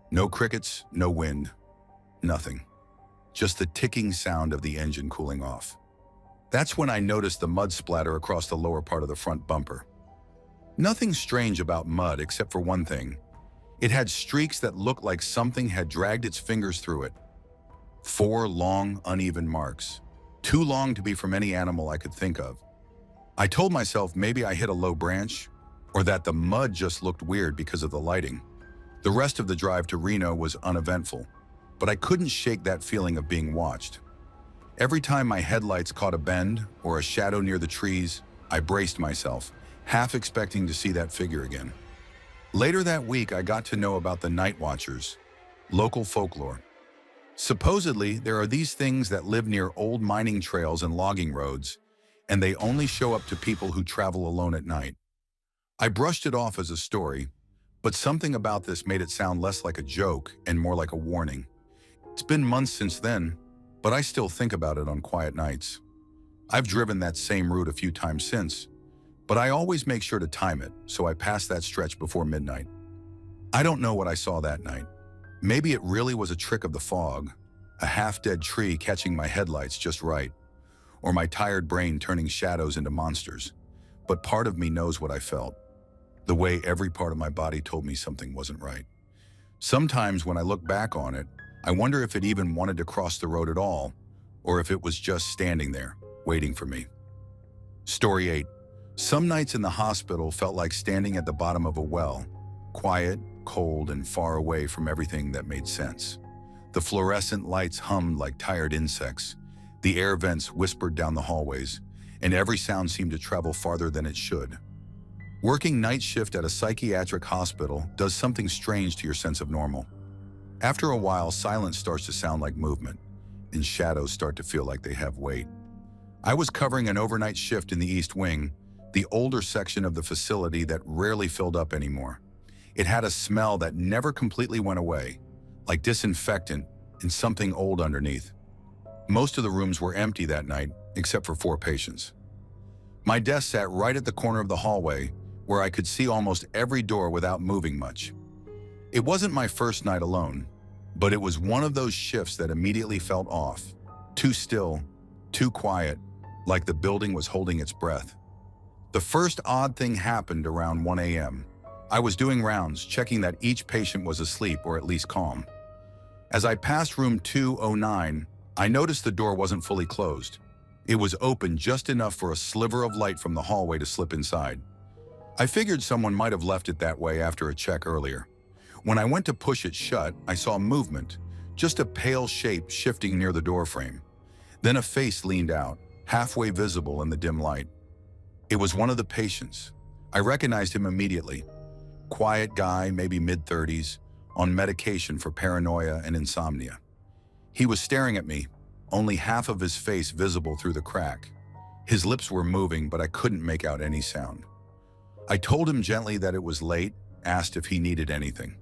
No crickets, no wind, nothing. Just the ticking sound of the engine cooling off. That's when I noticed the mud splatter across the lower part of the front bumper. Nothing strange about mud except for one thing. It had streaks that looked like something had dragged its fingers through it. 4 long, uneven marks. Too long to be from any animal I could think of. I told myself maybe I hit a low branch, or that the mud just looked weird because of the lighting. The rest of the drive to Reno was uneventful, but I couldn't shake that feeling of being watched. Every time my headlights caught a bend or a shadow near the trees, I braced myself, half expecting to see that figure again. Later that week, I got to know about the Night Watchers, local folklore. Supposedly, there are these things that live near old mining trails and logging roads, and they only show up to people who travel alone at night. I brushed it off as a story, but something about this made it sound less like a joke and more like a warning. It's been months since then, but I still think about it on quiet nights. I've driven that same route a few times since, but I always make sure to time it so I pass that stretch before midnight. I don't know what I saw that night. Maybe it really was a trick of the fog, a half-dead tree catching my headlights just right, or my tired brain turning shadows into monsters. But part of me knows what I felt, the way every part of my body told me something wasn't right. Sometimes when I look back on it, I wonder if it even wanted to cross the road at all, or if it was just standing there, waiting for me. Story 8. Some nights in the hospital felt like standing at the bottom of a well, quiet, cold, and far away from everything that made sense. The fluorescent lights hummed like tired insects, the air vents whispered down the hallways, and every sound seemed to travel farther than it should. Working night shift at a psychiatric hospital does something strange to your sense of normal. After a while, silence starts to sound like movement, and shadows start to feel like they have weight. I was covering an overnight shift in the East Wing, the older section of the facility that rarely filled up anymore. It had a smell that never completely went away, like disinfectant and something old underneath. Most of the rooms were empty that night, except for 4 patients. My desk sat right at the corner of the hallway, where I could see almost every door without moving much. It wasn't my first night alone, but it was one of those shifts that immediately felt off. Too still, too quiet, like the building was holding its breath. The first odd thing happened around 1 a.m. I was doing rounds, checking that each patient was asleep or at least calm. As I passed room 209, I noticed the door wasn't fully closed. It was open just enough for a sliver of light from the hallway to slip inside. I figured someone might have left it that way after a check earlier. When I went to push it shut, I saw movement, just a pale shape shifting near the doorframe. Then a face leaned out, halfway visible in the dim light. It was one of the patients. I recognized him immediately. Quiet guy, maybe mid-30s, on medication for paranoia and insomnia. He was staring at me, only half of his face visible through the crack. His lips were moving, but I couldn't make out any sound. I told him gently that it was late, asked if he needed anything.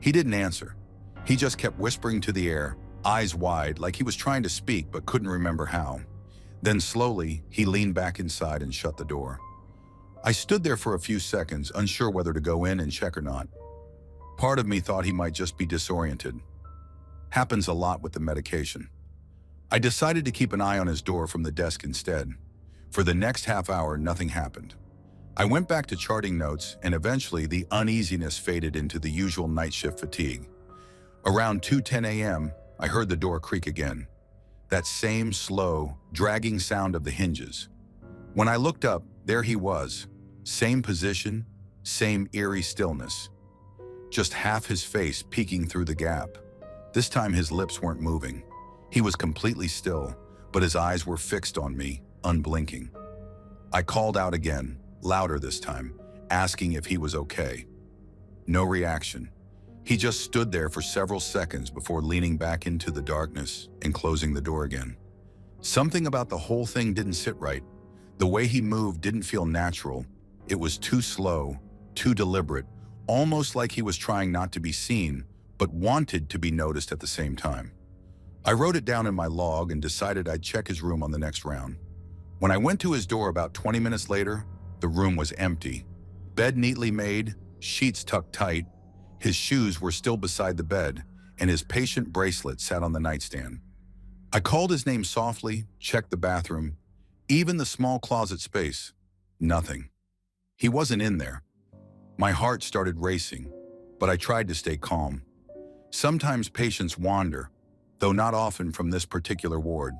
He didn't answer. He just kept whispering to the air, eyes wide, like he was trying to speak but couldn't remember how. Then slowly, he leaned back inside and shut the door. I stood there for a few seconds, unsure whether to go in and check or not. Part of me thought he might just be disoriented. Happens a lot with the medication. I decided to keep an eye on his door from the desk instead. For the next half hour, nothing happened. I went back to charting notes, and eventually the uneasiness faded into the usual night shift fatigue. Around 2:10 a.m., I heard the door creak again. That same slow, dragging sound of the hinges. When I looked up, there he was. Same position, same eerie stillness. Just half his face peeking through the gap. This time his lips weren't moving. He was completely still, but his eyes were fixed on me, unblinking. I called out again, louder this time, asking if he was okay. No reaction. He just stood there for several seconds before leaning back into the darkness and closing the door again. Something about the whole thing didn't sit right. The way he moved didn't feel natural. It was too slow, too deliberate, almost like he was trying not to be seen, but wanted to be noticed at the same time. I wrote it down in my log and decided I'd check his room on the next round. When I went to his door about 20 minutes later, the room was empty. Bed neatly made, sheets tucked tight. His shoes were still beside the bed, and his patient bracelet sat on the nightstand. I called his name softly, checked the bathroom, even the small closet space. Nothing. He wasn't in there. My heart started racing, but I tried to stay calm. Sometimes patients wander, though not often from this particular ward.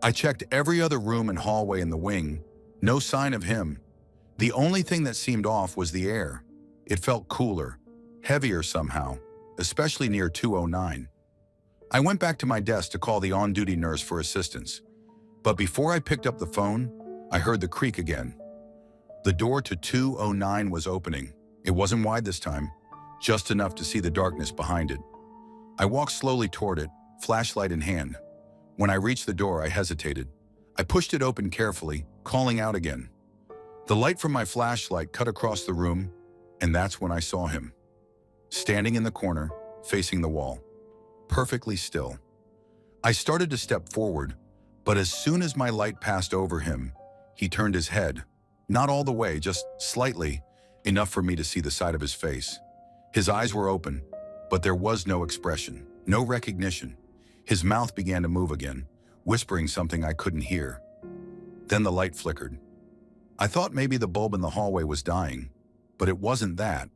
I checked every other room and hallway in the wing. No sign of him. The only thing that seemed off was the air. It felt cooler, heavier somehow, especially near 209. I went back to my desk to call the on-duty nurse for assistance. But before I picked up the phone, I heard the creak again. The door to 209 was opening. It wasn't wide this time, just enough to see the darkness behind it. I walked slowly toward it, flashlight in hand. When I reached the door, I hesitated. I pushed it open carefully, calling out again. The light from my flashlight cut across the room, and that's when I saw him. Standing in the corner, facing the wall. Perfectly still. I started to step forward, but as soon as my light passed over him, he turned his head. Not all the way, just slightly, enough for me to see the side of his face. His eyes were open, but there was no expression, no recognition. His mouth began to move again, whispering something I couldn't hear. Then the light flickered. I thought maybe the bulb in the hallway was dying, but it wasn't that.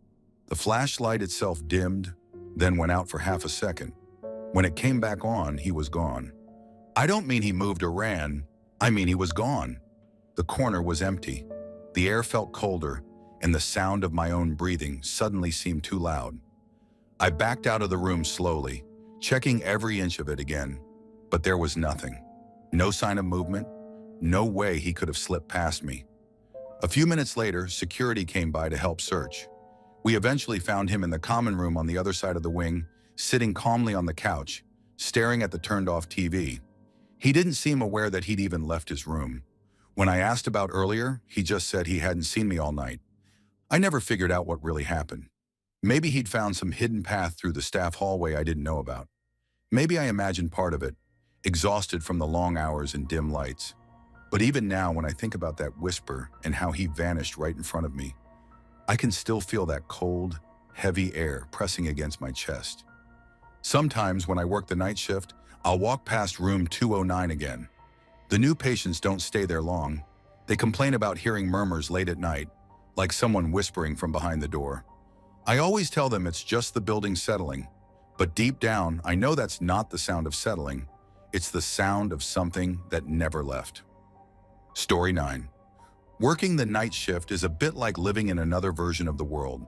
The flashlight itself dimmed, then went out for half a second. When it came back on, he was gone. I don't mean he moved or ran, I mean he was gone. The corner was empty. The air felt colder, and the sound of my own breathing suddenly seemed too loud. I backed out of the room slowly, checking every inch of it again, but there was nothing. No sign of movement, no way he could have slipped past me. A few minutes later, security came by to help search. We eventually found him in the common room on the other side of the wing, sitting calmly on the couch, staring at the turned-off TV. He didn't seem aware that he'd even left his room. When I asked about earlier, he just said he hadn't seen me all night. I never figured out what really happened. Maybe he'd found some hidden path through the staff hallway I didn't know about. Maybe I imagined part of it, exhausted from the long hours and dim lights. But even now, when I think about that whisper and how he vanished right in front of me, I can still feel that cold, heavy air pressing against my chest. Sometimes when I work the night shift, I'll walk past room 209 again. The new patients don't stay there long. They complain about hearing murmurs late at night, like someone whispering from behind the door. I always tell them it's just the building settling, but deep down, I know that's not the sound of settling. It's the sound of something that never left. Story 9. Working the night shift is a bit like living in another version of the world.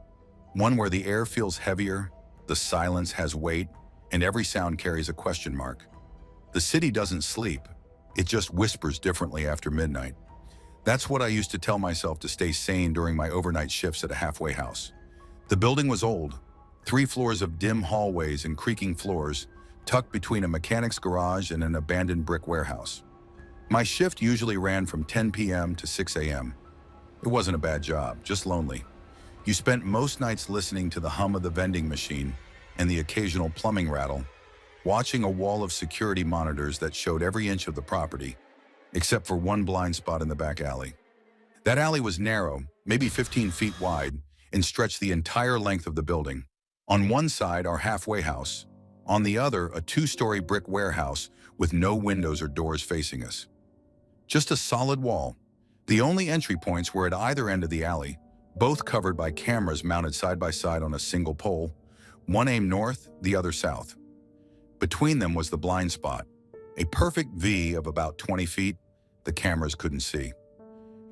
One where the air feels heavier, the silence has weight, and every sound carries a question mark. The city doesn't sleep. It just whispers differently after midnight. That's what I used to tell myself to stay sane during my overnight shifts at a halfway house. The building was old, 3 floors of dim hallways and creaking floors, tucked between a mechanic's garage and an abandoned brick warehouse. My shift usually ran from 10 p.m. to 6 a.m. It wasn't a bad job, just lonely. You spent most nights listening to the hum of the vending machine and the occasional plumbing rattle, watching a wall of security monitors that showed every inch of the property, except for one blind spot in the back alley. That alley was narrow, maybe 15 feet wide, and stretched the entire length of the building. On one side, our halfway house. On the other, a 2-story brick warehouse with no windows or doors facing us. Just a solid wall. The only entry points were at either end of the alley, both covered by cameras mounted side by side on a single pole, one aimed north, the other south. Between them was the blind spot, a perfect V of about 20 feet the cameras couldn't see.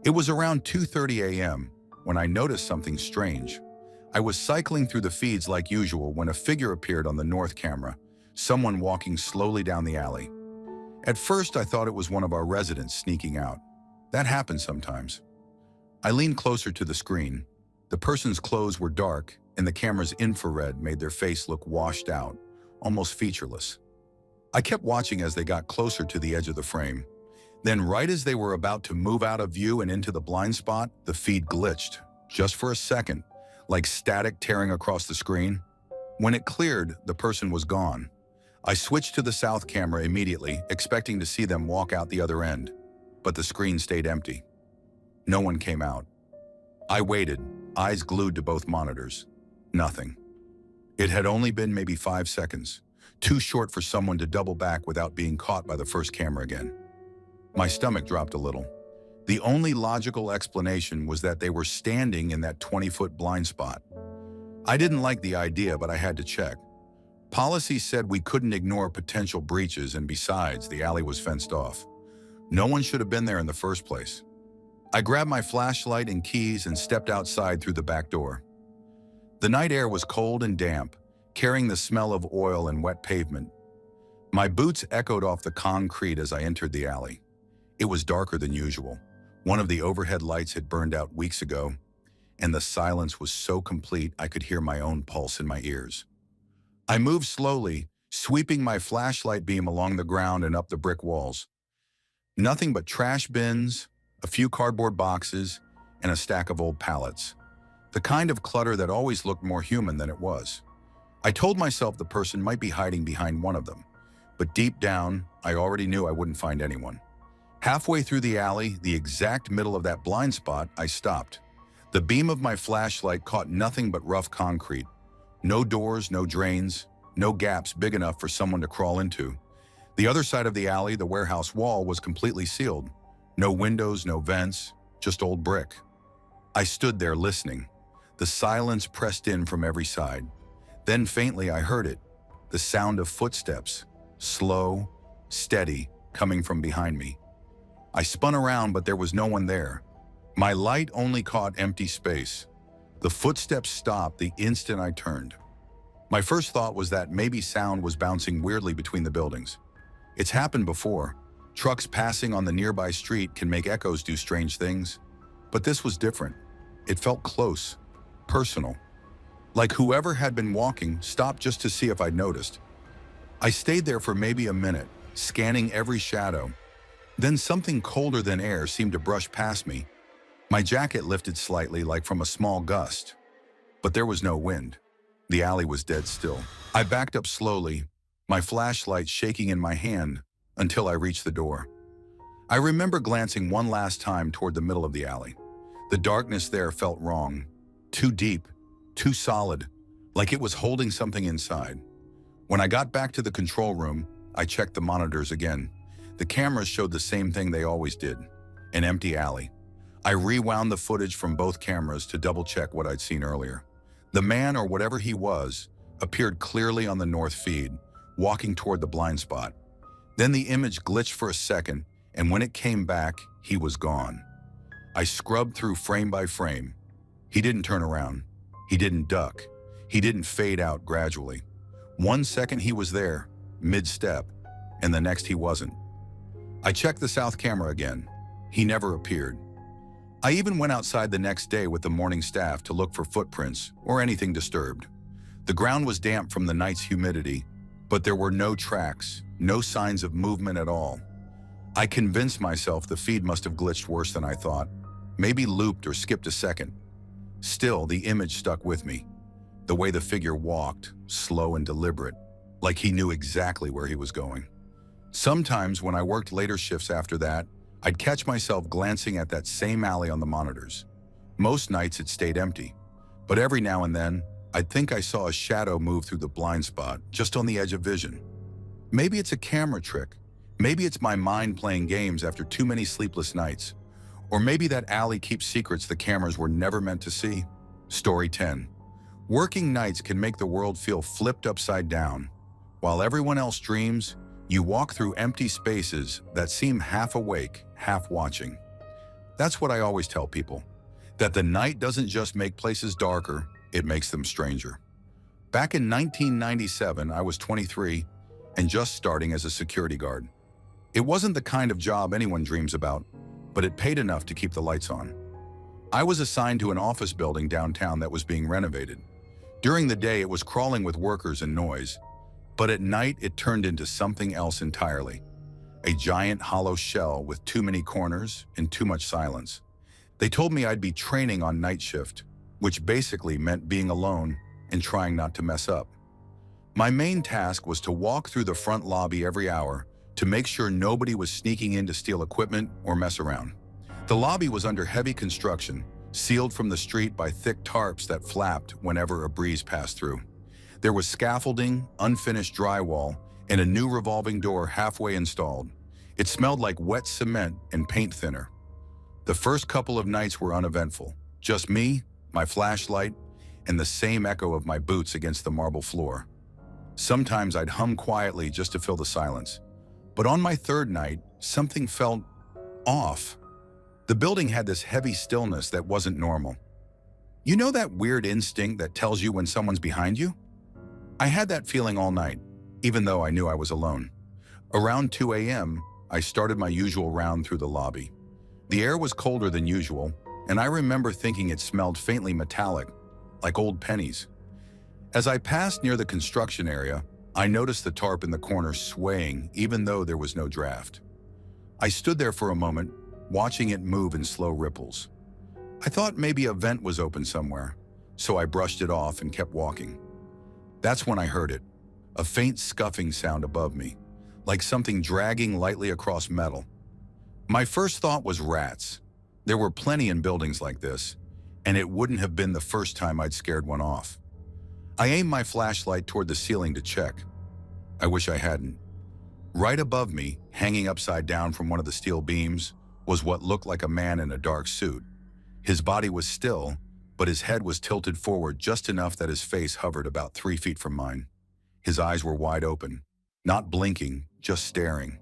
It was around 2:30 a.m. when I noticed something strange. I was cycling through the feeds like usual when a figure appeared on the north camera, someone walking slowly down the alley. At first, I thought it was one of our residents sneaking out. That happens sometimes. I leaned closer to the screen. The person's clothes were dark, and the camera's infrared made their face look washed out, almost featureless. I kept watching as they got closer to the edge of the frame. Then right as they were about to move out of view and into the blind spot, the feed glitched, just for a second, like static tearing across the screen. When it cleared, the person was gone. I switched to the south camera immediately, expecting to see them walk out the other end, but the screen stayed empty. No one came out. I waited, eyes glued to both monitors. Nothing. It had only been maybe 5 seconds, too short for someone to double back without being caught by the first camera again. My stomach dropped a little. The only logical explanation was that they were standing in that 20-foot blind spot. I didn't like the idea, but I had to check. Policy said we couldn't ignore potential breaches, and besides, the alley was fenced off. No one should have been there in the first place. I grabbed my flashlight and keys and stepped outside through the back door. The night air was cold and damp, carrying the smell of oil and wet pavement. My boots echoed off the concrete as I entered the alley. It was darker than usual. One of the overhead lights had burned out weeks ago, and the silence was so complete I could hear my own pulse in my ears. I moved slowly, sweeping my flashlight beam along the ground and up the brick walls. Nothing but trash bins, a few cardboard boxes, and a stack of old pallets. The kind of clutter that always looked more human than it was. I told myself the person might be hiding behind one of them, but deep down, I already knew I wouldn't find anyone. Halfway through the alley, the exact middle of that blind spot, I stopped. The beam of my flashlight caught nothing but rough concrete. No doors, no drains, no gaps big enough for someone to crawl into. The other side of the alley, the warehouse wall, was completely sealed. No windows, no vents, just old brick. I stood there listening. The silence pressed in from every side. Then faintly I heard it, the sound of footsteps, slow, steady, coming from behind me. I spun around, but there was no one there. My light only caught empty space. The footsteps stopped the instant I turned. My first thought was that maybe sound was bouncing weirdly between the buildings. It's happened before. Trucks passing on the nearby street can make echoes do strange things. But this was different. It felt close, personal. Like whoever had been walking stopped just to see if I'd noticed. I stayed there for maybe a minute, scanning every shadow. Then something colder than air seemed to brush past me. My jacket lifted slightly, like from a small gust. But there was no wind. The alley was dead still. I backed up slowly, my flashlight shaking in my hand, until I reached the door. I remember glancing one last time toward the middle of the alley. The darkness there felt wrong, too deep, too solid, like it was holding something inside. When I got back to the control room, I checked the monitors again. The cameras showed the same thing they always did, an empty alley. I rewound the footage from both cameras to double-check what I'd seen earlier. The man, or whatever he was, appeared clearly on the north feed, walking toward the blind spot. Then the image glitched for a second, and when it came back, he was gone. I scrubbed through frame by frame. He didn't turn around. He didn't duck. He didn't fade out gradually. 1 second he was there, mid-step, and the next he wasn't. I checked the south camera again. He never appeared. I even went outside the next day with the morning staff to look for footprints or anything disturbed. The ground was damp from the night's humidity, but there were no tracks, no signs of movement at all. I convinced myself the feed must have glitched worse than I thought, maybe looped or skipped a second. Still, the image stuck with me. The way the figure walked, slow and deliberate, like he knew exactly where he was going. Sometimes when I worked later shifts after that, I'd catch myself glancing at that same alley on the monitors. Most nights it stayed empty, but every now and then, I'd think I saw a shadow move through the blind spot, just on the edge of vision. Maybe it's a camera trick. Maybe it's my mind playing games after too many sleepless nights. Or maybe that alley keeps secrets the cameras were never meant to see. Story 10. Working nights can make the world feel flipped upside down. While everyone else dreams, you walk through empty spaces that seem half awake, half watching. That's what I always tell people, that the night doesn't just make places darker, it makes them stranger. Back in 1997, I was 23 and just starting as a security guard. It wasn't the kind of job anyone dreams about, but it paid enough to keep the lights on. I was assigned to an office building downtown that was being renovated. During the day, it was crawling with workers and noise, but at night, it turned into something else entirely. A giant hollow shell with too many corners and too much silence. They told me I'd be training on night shift, which basically meant being alone and trying not to mess up. My main task was to walk through the front lobby every hour to make sure nobody was sneaking in to steal equipment or mess around. The lobby was under heavy construction, sealed from the street by thick tarps that flapped whenever a breeze passed through. There was scaffolding, unfinished drywall, and a new revolving door halfway installed. It smelled like wet cement and paint thinner. The first couple of nights were uneventful. Just me, my flashlight, and the same echo of my boots against the marble floor. Sometimes I'd hum quietly just to fill the silence. But on my third night, something felt off. The building had this heavy stillness that wasn't normal. You know that weird instinct that tells you when someone's behind you? I had that feeling all night, even though I knew I was alone. Around 2 a.m., I started my usual round through the lobby. The air was colder than usual, and I remember thinking it smelled faintly metallic, like old pennies. As I passed near the construction area, I noticed the tarp in the corner swaying even though there was no draft. I stood there for a moment, watching it move in slow ripples. I thought maybe a vent was open somewhere, so I brushed it off and kept walking. That's when I heard it, a faint scuffing sound above me, like something dragging lightly across metal. My first thought was rats. There were plenty in buildings like this, and it wouldn't have been the first time I'd scared one off. I aimed my flashlight toward the ceiling to check. I wish I hadn't. Right above me, hanging upside down from one of the steel beams, was what looked like a man in a dark suit. His body was still, but his head was tilted forward just enough that his face hovered about 3 feet from mine. His eyes were wide open, not blinking, just staring.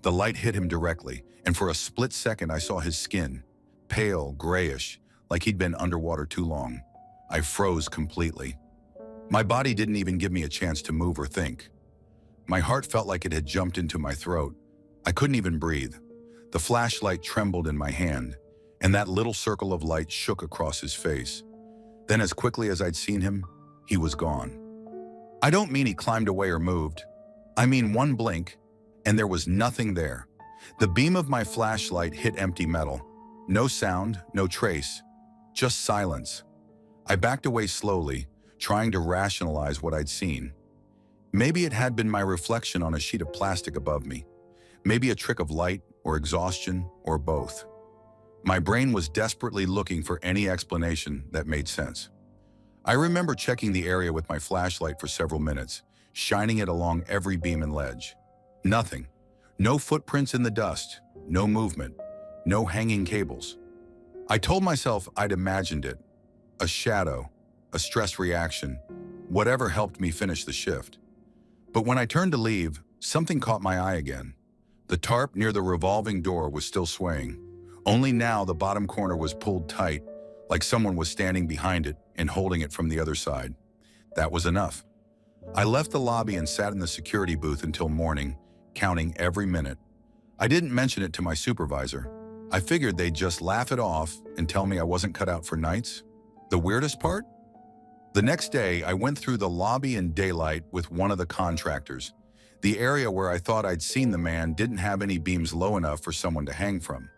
The light hit him directly, and for a split second I saw his skin, pale, grayish, like he'd been underwater too long. I froze completely. My body didn't even give me a chance to move or think. My heart felt like it had jumped into my throat. I couldn't even breathe. The flashlight trembled in my hand, and that little circle of light shook across his face. Then as quickly as I'd seen him, he was gone. I don't mean he climbed away or moved. I mean one blink, and there was nothing there. The beam of my flashlight hit empty metal. No sound, no trace, just silence. I backed away slowly, trying to rationalize what I'd seen. Maybe it had been my reflection on a sheet of plastic above me. Maybe a trick of light or exhaustion or both. My brain was desperately looking for any explanation that made sense. I remember checking the area with my flashlight for several minutes, shining it along every beam and ledge. Nothing. No footprints in the dust, no movement, no hanging cables. I told myself I'd imagined it. A shadow, a stress reaction, whatever helped me finish the shift. But when I turned to leave, something caught my eye again. The tarp near the revolving door was still swaying. Only now the bottom corner was pulled tight, like someone was standing behind it and holding it from the other side. That was enough. I left the lobby and sat in the security booth until morning, counting every minute. I didn't mention it to my supervisor. I figured they'd just laugh it off and tell me I wasn't cut out for nights. The weirdest part? The next day, I went through the lobby in daylight with one of the contractors. The area where I thought I'd seen the man didn't have any beams low enough for someone to hang from.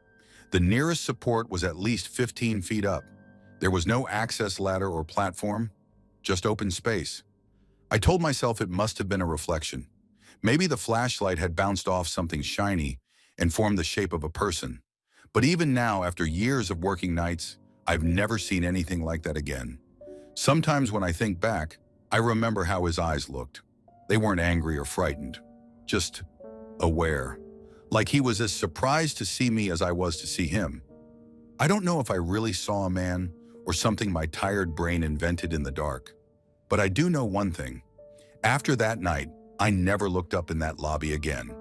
The nearest support was at least 15 feet up. There was no access ladder or platform, just open space. I told myself it must have been a reflection. Maybe the flashlight had bounced off something shiny and formed the shape of a person. But even now, after years of working nights, I've never seen anything like that again. Sometimes when I think back, I remember how his eyes looked. They weren't angry or frightened, just aware. Like he was as surprised to see me as I was to see him. I don't know if I really saw a man or something my tired brain invented in the dark. But I do know one thing. After that night, I never looked up in that lobby again.